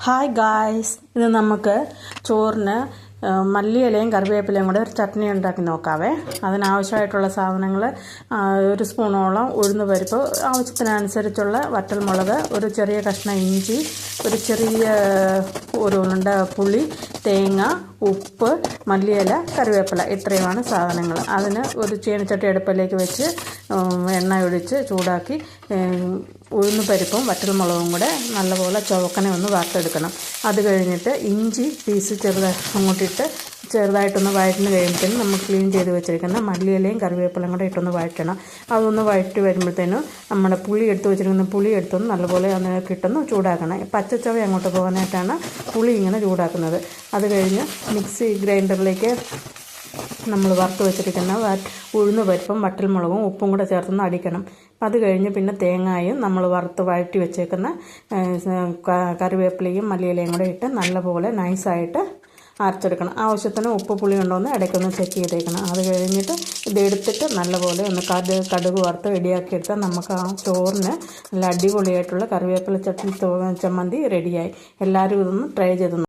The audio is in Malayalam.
ഹായ് ഗായ്സ്, ഇത് നമുക്ക് ചോറിന് മല്ലിയിലയും കറിവേപ്പിലയും കൂടെ ഒരു ചട്നി ഉണ്ടാക്കി നോക്കാവേ. അതിനാവശ്യമായിട്ടുള്ള സാധനങ്ങൾ: ഒരു സ്പൂണോളം ഉഴുന്ന് പരിപ്പ്, ആവശ്യത്തിനനുസരിച്ചുള്ള വറ്റൽമുളക്, ഒരു ചെറിയ കഷ്ണം ഇഞ്ചി, ഒരു ചെറിയ ഒരു ഉരുണ്ട പുളി, തേങ്ങ, ഉപ്പ്, മല്ലിയില, കറിവേപ്പില. ഇത്രയുമാണ് സാധനങ്ങൾ. അതിന് ഒരു ചീനച്ചട്ടി അടുപ്പിലേക്ക് വെച്ച് എണ്ണ ഒഴിച്ച് ചൂടാക്കി ഉഴുന്ന് പരിപ്പും വറ്റൽമുളകും കൂടെ നല്ലപോലെ ചുവക്കനെ ഒന്ന് വറുത്തെടുക്കണം. അത് കഴിഞ്ഞിട്ട് ഇഞ്ചി പീസ് അങ്ങോട്ടിട്ട് ചെറുതായിട്ടൊന്ന് വഴറ്റിന് കഴിയുമ്പോഴത്തേനും നമ്മൾ ക്ലീൻ ചെയ്ത് വെച്ചിരിക്കുന്ന മല്ലിയിലയും കറിവേപ്പിലയും കൂടെ ഇട്ടൊന്ന് വഴറ്റണം. അതൊന്ന് വഴറ്റി വരുമ്പോഴത്തേനും നമ്മുടെ പുളി എടുത്ത് വെച്ചിരിക്കുന്ന പുളി എടുത്തൊന്ന് നല്ലപോലെ കിട്ടുന്നു ചൂടാക്കണം. പച്ചച്ചവ അങ്ങോട്ട് പോകാനായിട്ടാണ് പുളി ഇങ്ങനെ ചൂടാക്കുന്നത്. അത് കഴിഞ്ഞ് മിക്സി ഗ്രൈൻഡറിലേക്ക് നമ്മൾ വറുത്ത് വെച്ചിരിക്കുന്ന ഉഴുന്ന് പരിപ്പും വറ്റൽമുളകും ഉപ്പും കൂടെ ചേർത്തൊന്ന് അടിക്കണം. അത് കഴിഞ്ഞ് പിന്നെ തേങ്ങായും നമ്മൾ വറുത്ത് വഴറ്റി വെച്ചേക്കുന്ന കറിവേപ്പിലയും മല്ലിയിലയും കൂടെ ഇട്ട് നല്ലപോലെ നൈസായിട്ട് അരച്ചെടുക്കണം. ആവശ്യത്തിന് ഉപ്പ് പുളി ഉണ്ടോ എന്ന് ഇടയ്ക്കൊന്ന് ചെക്ക് ചെയ്തേക്കണം. അത് കഴിഞ്ഞിട്ട് ഇതെടുത്തിട്ട് നല്ലപോലെ ഒന്ന് കടുക് വറുത്ത് റെഡിയാക്കി എടുത്താൽ നമുക്ക് ആ ചോറിന് നല്ല അടിപൊളിയായിട്ടുള്ള കറിവേപ്പില ചമ്മന്തി റെഡിയായി. എല്ലാവരും ഇതൊന്ന് ട്രൈ ചെയ്ത്